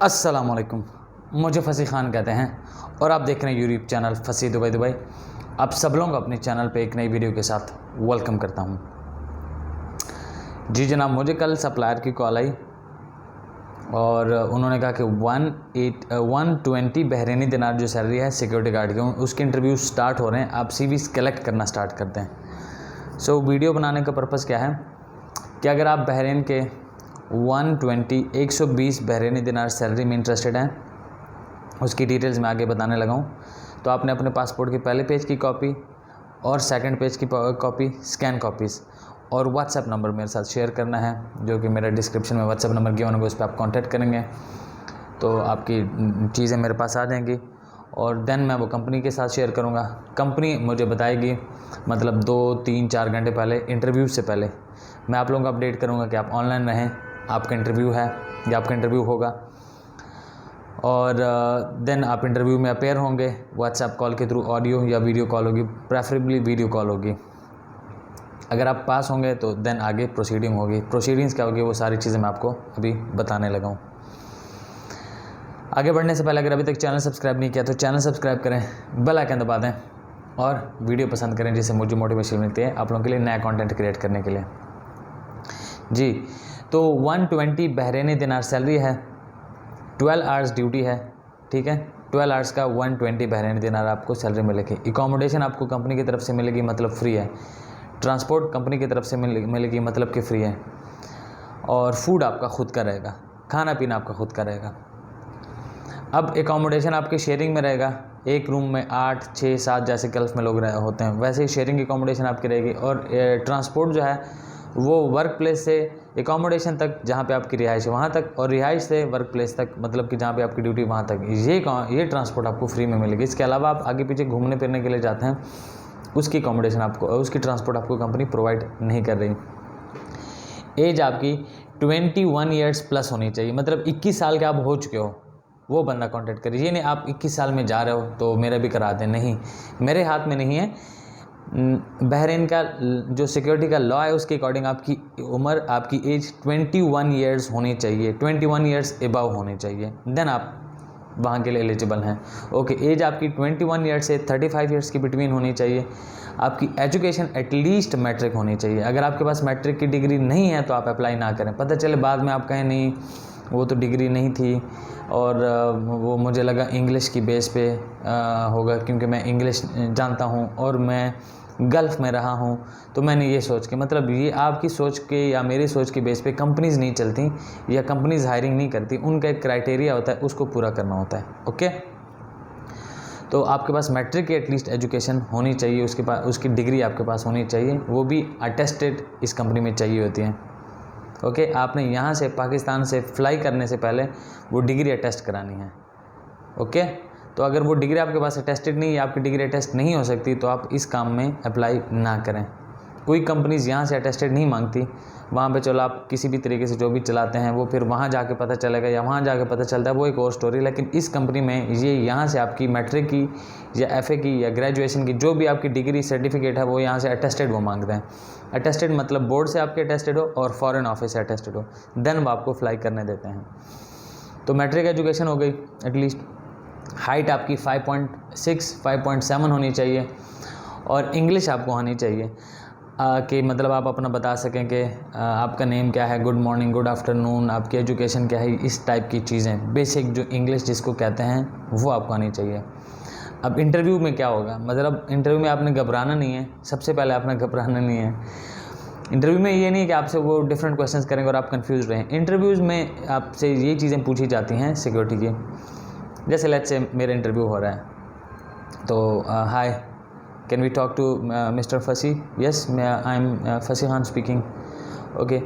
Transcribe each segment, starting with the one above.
अस्सलाम वालेकुम। मुझे फसी खान कहते हैं और आप देख रहे हैं यूट्यूब चैनल फसी दुबई। आप सब लोगों को अपने चैनल पे एक नई वीडियो के साथ वेलकम करता हूं। जी जनाब, मुझे कल सप्लायर की कॉल आई और उन्होंने कहा कि 120 बहरीनी दिनार जो सैलरी है सिक्योरिटी गार्ड की, उसके इंटरव्यू स्टार्ट हो रहे हैं। आप सीवीज़ कलेक्ट करना स्टार्ट करते हैं। सो वीडियो बनाने का पर्पज़ क्या है कि अगर आप बहरीन के 120 बहरीनी दिनार सैलरी में इंटरेस्टेड हैं, उसकी डिटेल्स मैं आगे बताने लगा हूँ। तो आपने अपने पासपोर्ट के पहले पेज की कॉपी और सेकंड पेज की कॉपी स्कैन कॉपीज़ और व्हाट्सएप नंबर मेरे साथ शेयर करना है, जो कि मेरा डिस्क्रिप्शन में व्हाट्सएप नंबर गिवन होगा, उस पर आप कांटेक्ट करेंगे तो आपकी चीज़ें मेरे पास आ जाएंगी और देन मैं वो कंपनी के साथ शेयर करूँगा। कंपनी मुझे बताएगी, मतलब 2-3-4 घंटे पहले, इंटरव्यू से पहले मैं आप लोगों को अपडेट करूँगा कि आप ऑनलाइन रहें, आपका इंटरव्यू है या आपका इंटरव्यू होगा। और देन आप इंटरव्यू में अपेयर होंगे व्हाट्सएप कॉल के थ्रू, ऑडियो या वीडियो कॉल होगी, प्रेफरेबली वीडियो कॉल होगी। अगर आप पास होंगे तो देन आगे प्रोसीडिंग होगी। प्रोसीडिंग्स क्या होगी वो सारी चीज़ें मैं आपको अभी बताने लगा हूँ। आगे बढ़ने से पहले अगर अभी तक चैनल सब्सक्राइब नहीं किया तो चैनल सब्सक्राइब करें, बेल आइकन दबा दें और वीडियो पसंद करें, जिससे मुझे मोटिवेशन मिलती है आप लोगों के लिए नया कंटेंट क्रिएट करने के लिए। जी, तो 120 बहरीनी दिनार सैलरी है, 12 आवर्स ड्यूटी है, ठीक है। 12 आवर्स का 120 बहरीनी दिनार आपको सैलरी मिलेगी। एकोमोडेशन आपको कंपनी की तरफ से मिलेगी, मतलब फ्री है। ट्रांसपोर्ट कंपनी की तरफ से मिलेगी, मतलब कि फ्री है। और फूड आपका खुद का रहेगा, खाना पीना आपका खुद का रहेगा। अब एकोमोडेशन आपके शेयरिंग में रहेगा, एक रूम में 8, 6, 7 जैसे गल्फ़ में लोग होते हैं, वैसे ही शेयरिंग एकोमोडेशन आपकी रहेगी। और ट्रांसपोर्ट जो है वो वर्क प्लेस से एकोमोडेशन तक, जहाँ पे आपकी रिहाइश है वहाँ तक, और रिहाइश से वर्क प्लेस तक, मतलब कि जहाँ पे आपकी ड्यूटी वहाँ तक, ये ट्रांसपोर्ट आपको फ्री में मिलेगी। इसके अलावा आप आगे पीछे घूमने फिरने के लिए जाते हैं, उसकी एकोमोडेशन आपको, उसकी ट्रांसपोर्ट आपको कंपनी प्रोवाइड नहीं कर रही। एज आपकी 21 ईयर्स प्लस होनी चाहिए, मतलब 21 साल के आप हो चुके हो, वो बंदा कांटेक्ट करिए। ये नहीं आप 21 साल में जा रहे हो तो मेरा भी करा दें, नहीं, मेरे हाथ में नहीं है। बहरीन का जो सिक्योरिटी का लॉ है उसके अकॉर्डिंग आपकी उम्र, आपकी एज 21 ईयर्स होनी चाहिए, 21 ईयर्स एबव होनी चाहिए, देन आप वहाँ के लिए एलिजिबल हैं। ओके, एज आपकी 21 ईयर्स से 35 ईयर्स के बिटवीन होनी चाहिए। आपकी एजुकेशन एटलीस्ट मैट्रिक होनी चाहिए। अगर आपके पास मैट्रिक की डिग्री नहीं है तो आप अप्लाई ना करें, पता चले बाद में आप कहें नहीं वो तो डिग्री नहीं थी और वो मुझे लगा इंग्लिश की बेस पे होगा, क्योंकि मैं इंग्लिश जानता हूँ और मैं गल्फ़ में रहा हूँ, तो मैंने ये सोच के, मतलब ये आपकी सोच के या मेरी सोच के बेस पे कंपनीज़ नहीं चलती या कंपनीज़ हायरिंग नहीं करती। उनका एक क्राइटेरिया होता है, उसको पूरा करना होता है। ओके, तो आपके पास मैट्रिक की एटलीस्ट एजुकेशन होनी चाहिए, उसके पास उसकी डिग्री आपके पास होनी चाहिए, वो भी अटेस्टेड इस कंपनी में चाहिए होती है। ओके, आपने यहाँ से पाकिस्तान से फ्लाई करने से पहले वो डिग्री अटेस्ट करानी है। ओके, तो अगर वो डिग्री आपके पास अटेस्टेड नहीं है, आपकी डिग्री अटेस्ट नहीं हो सकती, तो आप इस काम में अप्लाई ना करें। कोई कंपनीज़ यहाँ से अटेस्टेड नहीं मांगती, वहाँ पे चलो आप किसी भी तरीके से जो भी चलाते हैं वो फिर वहाँ जाके पता चलेगा या वहाँ जाके पता चलता है, वो एक और स्टोरी। लेकिन इस कंपनी में ये यहाँ से आपकी मैट्रिक की या एफए की या ग्रेजुएशन की जो भी आपकी डिग्री सर्टिफिकेट है वो यहाँ से अटेस्टेड वो मांगते हैं। अटेस्टेड मतलब बोर्ड से आपके अटेस्टेड हो और फॉरेन ऑफिस से अटेस्टेड हो, देन वो आपको फ्लाई करने देते हैं। तो मैट्रिक एजुकेशन हो गई एटलीस्ट। हाइट आपकी 5.6 5.7 होनी चाहिए और इंग्लिश आपको आनी चाहिए कि मतलब आप अपना बता सकें कि आपका नेम क्या है, गुड मॉर्निंग, गुड आफ्टरनून, आपकी एजुकेशन क्या है, इस टाइप की चीज़ें, बेसिक जो इंग्लिश जिसको कहते हैं वो आपको आनी चाहिए। अब इंटरव्यू में क्या होगा, मतलब इंटरव्यू में आपने घबराना नहीं है, सबसे पहले आपने घबराना नहीं है। इंटरव्यू में ये नहीं है कि आपसे वो डिफरेंट क्वेश्चंस करेंगे और आप कंफ्यूज रहें। इंटरव्यूज़ में आपसे ये चीज़ें पूछी जाती हैं सिक्योरिटी की, जैसे लेट्स से मेरा इंटरव्यू हो रहा है तो hi, can we talk to mister Fasi? Yes, I am Fasi Khan speaking. Okay,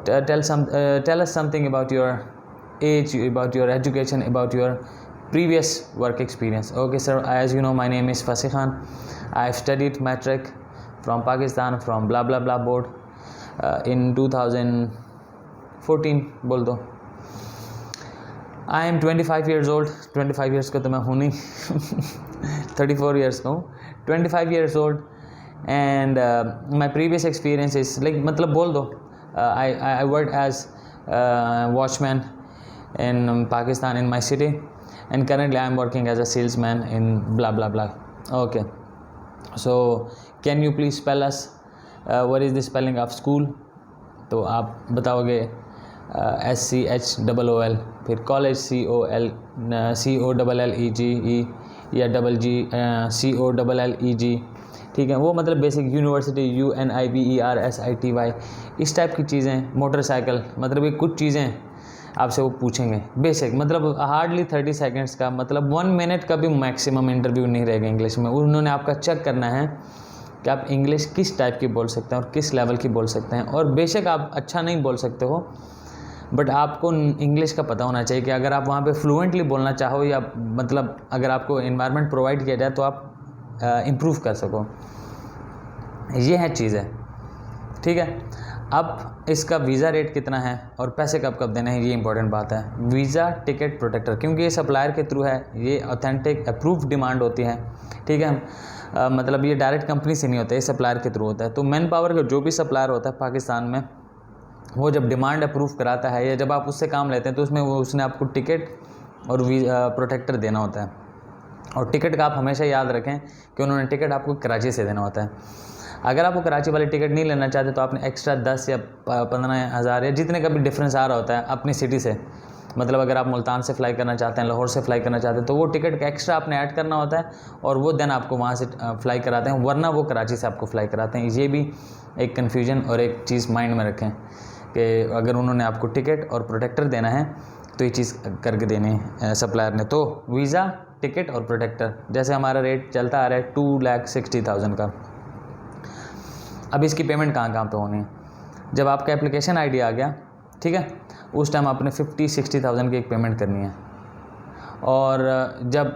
tell us something about your age, about your education, about your previous work experience. Okay sir, as you know my name is Fasi Khan. I've studied matric from Pakistan from blah blah blah board in 2014 बोल दो। I am 25 years old, 25 years का तो मैं हूँ नहीं 34 years का हूँ, 25 years old and my previous experience is like, मतलब बोल दो I worked as watchman in Pakistan in my city, and currently I am working as a salesman in blah blah blah. Okay, so can you please spell us what is the spelling of school? तो आप बताओगे SCHOOL, फिर college COLLEGE या COLLEG, ठीक है, वो मतलब basic, university UNIVERSITY, इस टाइप की चीज़ें, मोटरसाइकिल, मतलब ये कुछ चीज़ें आपसे वो पूछेंगे बेसिक, मतलब हार्डली 30 सेकेंड्स का, मतलब 1 मिनट का भी मैक्सिमम इंटरव्यू नहीं रहेगा इंग्लिश में। उन्होंने आपका चेक करना है कि आप इंग्लिश किस टाइप की बोल सकते हैं और किस लेवल की बोल सकते हैं। और बेशक आप अच्छा नहीं बोल सकते हो, बट आपको इंग्लिश का पता होना चाहिए कि अगर आप वहाँ पे फ्लुएंटली बोलना चाहो, या मतलब अगर आपको एनवायरनमेंट प्रोवाइड किया जाए तो आप इम्प्रूव कर सको। ये है चीज़ें, ठीक है। अब इसका वीज़ा रेट कितना है और पैसे कब कब देने हैं, ये इंपॉर्टेंट बात है। वीज़ा टिकट प्रोटेक्टर, क्योंकि ये सप्लायर के थ्रू है, ये ऑथेंटिक अप्रूव डिमांड होती है, ठीक है। मतलब ये डायरेक्ट कंपनी से नहीं होता है, ये सप्लायर के थ्रू होता है। तो मैन पावर का जो भी सप्लायर होता है पाकिस्तान में, वो जब डिमांड अप्रूव कराता है या जब आप उससे काम लेते हैं तो उसमें वो उसने आपको टिकट और वीज़ा प्रोटेक्टर देना होता है। और टिकट का आप हमेशा याद रखें कि उन्होंने टिकट आपको कराची से देना होता है। अगर आप वो कराची वाली टिकट नहीं लेना चाहते तो आपने एक्स्ट्रा 10 या 15,000 या जितने का भी डिफरेंस आ रहा होता है अपनी सिटी से, मतलब अगर आप मुल्तान से फ़्लाई करना चाहते हैं, लाहौर से फ़्लाई करना चाहते हैं, तो वो टिकट का एक्स्ट्रा आपने ऐड करना होता है और वो देन आपको वहाँ से फ़्लाई कराते हैं, वरना वो कराची से आपको फ़्लाई कराते हैं। ये भी एक कन्फ्यूजन और एक चीज़ माइंड में रखें कि अगर उन्होंने आपको टिकट और प्रोटेक्टर देना है तो ये चीज़ करके देनी है सप्लायर ने। तो वीज़ा, टिकट और प्रोटेक्टर, जैसे हमारा रेट चलता आ रहा है 2,60,000 का। अब इसकी पेमेंट कहाँ कहाँ पे होनी है? जब आपका एप्लीकेशन आईडी आ गया, ठीक है, उस टाइम आपने 50-60,000 की एक पेमेंट करनी है। और जब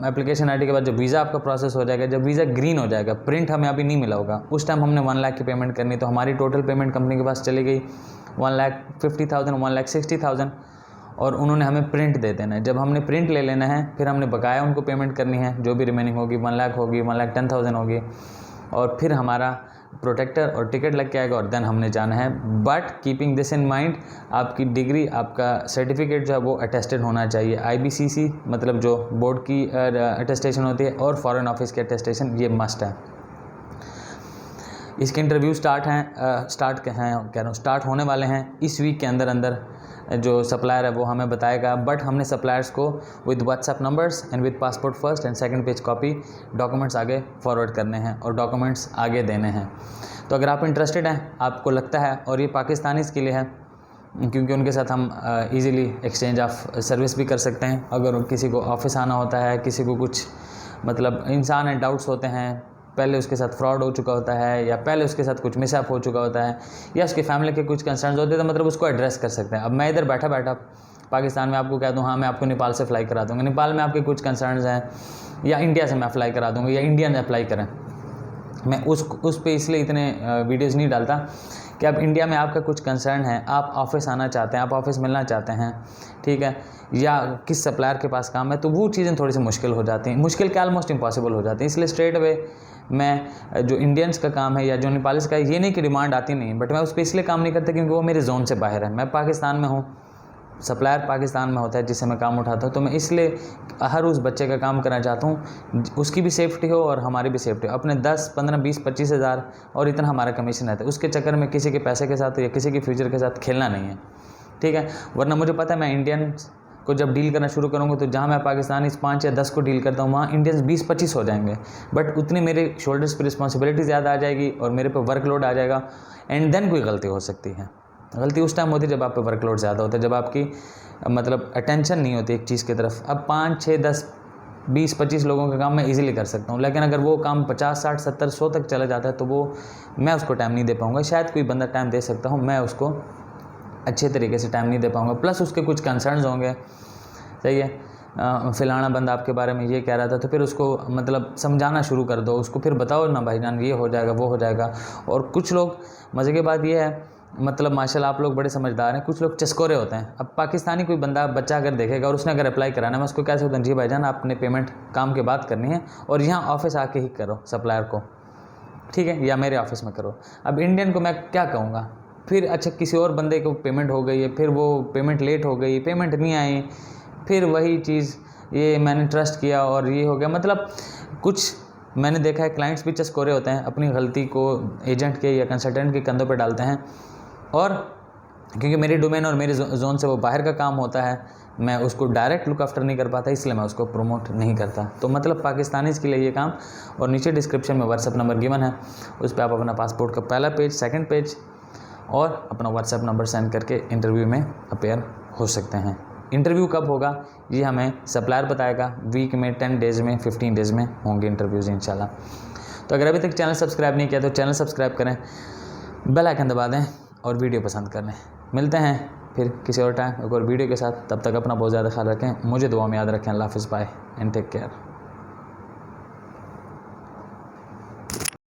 एप्लीकेशन आईडी के बाद जब वीज़ा आपका प्रोसेस हो जाएगा, जब वीज़ा ग्रीन हो जाएगा, प्रिंट हमें अभी नहीं मिला होगा, उस टाइम हमने 1 लाख की पेमेंट करनी। तो हमारी टोटल पेमेंट कंपनी के पास चली गई 1,50,000, 1,60,000, और उन्होंने हमें प्रिंट दे देना है। जब हमने प्रिंट ले लेना है, फिर हमने बकाया उनको पेमेंट करनी है, जो भी रिमेनिंग होगी 1 लाख होगी, 1,10,000 होगी, और फिर हमारा प्रोटेक्टर और टिकट लग के आएगा और देन हमने जाना है। But keeping this in mind, आपकी डिग्री, आपका सर्टिफिकेट जो है वो अटेस्टेड होना चाहिए। IBCC मतलब जो बोर्ड की अटेस्टेशन होती है, और फॉरेन ऑफिस की अटेस्टेशन, ये मस्ट है। इसके इंटरव्यू स्टार्ट होने वाले हैं इस वीक के अंदर अंदर। जो सप्लायर है वो हमें बताएगा, बट हमने सप्लायर्स को with WhatsApp numbers and with passport first and second page copy documents आगे फॉरवर्ड करने हैं और डॉक्यूमेंट्स आगे देने हैं। तो अगर आप इंटरेस्टेड हैं, आपको लगता है, और ये पाकिस्तानीज़ के लिए है क्योंकि उनके साथ हम इजीली एक्सचेंज ऑफ सर्विस भी कर सकते हैं। अगर किसी को ऑफिस आना होता है, किसी को कुछ मतलब इंसान है, डाउट्स होते हैं, पहले उसके साथ फ्रॉड हो चुका होता है, या पहले उसके साथ कुछ मिसअप हो चुका होता है, या उसकी फैमिली के कुछ कंसर्न्स होते हैं, तो मतलब उसको एड्रेस कर सकते हैं। अब मैं इधर बैठा बैठा पाकिस्तान में आपको कह दूँ, हाँ मैं आपको नेपाल से फ़्लाई करा दूँगा, नेपाल में आपके कुछ कंसर्न्स हैं, या इंडिया से मैं अप्लाई करा दूँगा, या इंडियन अप्लाई करें। मैं उस पे इसलिए इतने वीडियोज़ नहीं डालता कि अब इंडिया में आपका कुछ कंसर्न है, आप ऑफिस आना चाहते हैं, आप ऑफिस मिलना चाहते हैं, ठीक है, या किस सप्लायर के पास काम है, तो वो चीज़ें थोड़ी सी मुश्किल हो जाती हैं, मुश्किल क्या ऑलमोस्ट इम्पॉसिबल हो जाती है। इसलिए स्ट्रेट अवे मैं जो इंडियंस का काम है या जो नेपालीस का है, ये नहीं कि डिमांड आती नहीं, बट मैं उस पर इसलिए काम नहीं करता क्योंकि वो मेरे जोन से बाहर है। मैं पाकिस्तान में हूँ, सप्लायर पाकिस्तान में होता है जिससे मैं काम उठाता हूँ, तो मैं इसलिए हर उस बच्चे का काम करना चाहता हूँ, उसकी भी सेफ्टी हो और हमारी भी सेफ्टी हो। अपने 10, 15, 20, 25 हज़ार और इतना हमारा कमीशन रहता है, उसके चक्कर में किसी के पैसे के साथ या किसी के फ्यूचर के साथ खेलना नहीं है, ठीक है। वरना मुझे पता है मैं इंडियन को जब डील करना शुरू करूँगा तो जहाँ मैं पाकिस्तानी 5 या 10 को डील करता हूँ, वहाँ इंडियंस 20-25 हो जाएंगे, बट उतनी मेरे शोल्डर्स पर रिस्पॉन्सिबिलिटी ज़्यादा आ जाएगी और मेरे पे वर्कलोड आ जाएगा, एंड देन कोई गलती हो सकती है। गलती उस टाइम होती है जब आप पे वर्कलोड ज़्यादा होता है, जब आपकी मतलब अटेंशन नहीं होती एक चीज़ की तरफ। अब 5, 6, 10, 20, 25 लोगों का काम मैं इजीली कर सकता हूँ, लेकिन अगर वो काम 50, 60, 70, 100 तक चला जाता है तो वो मैं उसको टाइम नहीं दे पाऊँगा। शायद कोई बंदा टाइम दे सकता हूँ, मैं उसको अच्छे तरीके से टाइम नहीं दे पाऊँगा, प्लस उसके कुछ कंसर्न्स होंगे, सही है। फ़िलहाना बंदा आपके बारे में ये कह रहा था, तो फिर उसको मतलब समझाना शुरू कर दो, उसको फिर बताओ ना भाईजान ये हो जाएगा, वो हो जाएगा। और कुछ लोग, मज़े की बात ये है, मतलब माशाल्लाह आप लोग बड़े समझदार हैं, कुछ लोग चस्कोरे होते हैं। अब पाकिस्तानी कोई बंदा बच्चा अगर देखेगा और उसने अगर अप्लाई कराना, मैं उसको कैसे होता है, जी भाईजान आपने पेमेंट काम के बाद करनी है और यहाँ ऑफिस आके ही करो सप्लायर को, ठीक है, या मेरे ऑफिस में करो। अब इंडियन को मैं क्या कहूँगा, फिर अच्छा किसी और बंदे को पेमेंट हो गई है, फिर वो पेमेंट लेट हो गई, पेमेंट नहीं आई, फिर वही चीज़, ये मैंने ट्रस्ट किया और ये हो गया। मतलब कुछ मैंने देखा है क्लाइंट्स भी चस्कोरे होते हैं, अपनी गलती को एजेंट के या कंसल्टेंट के कंधों पे डालते हैं, और क्योंकि मेरी डोमेन और मेरी जोन से वो बाहर का काम होता है, मैं उसको डायरेक्ट लुक आफ्टर नहीं कर पाता, इसलिए मैं उसको प्रमोट नहीं करता। तो मतलब पाकिस्तानीज़ के लिए ये काम। और नीचे डिस्क्रिप्शन में व्हाट्सएप नंबर गिवन है, उस पर आप अपना पासपोर्ट का पहला पेज, सेकंड पेज और अपना व्हाट्सएप नंबर सेंड करके इंटरव्यू में अपेयर हो सकते हैं। इंटरव्यू कब होगा ये हमें सप्लायर बताएगा, वीक में 10 डेज़ में 15 डेज़ में होंगे इंटरव्यूज़ इंशाल्लाह। तो अगर अभी तक चैनल सब्सक्राइब नहीं किया तो चैनल सब्सक्राइब करें, बेल आइकन दबा दें और वीडियो पसंद कर लें। मिलते हैं फिर किसी और टाइम एक और वीडियो के साथ, तब तक अपना बहुत ज़्यादा ख्याल रखें, मुझे दुआ में याद रखें। अल्लाह हाफ़िज़, बाय एंड टेक केयर।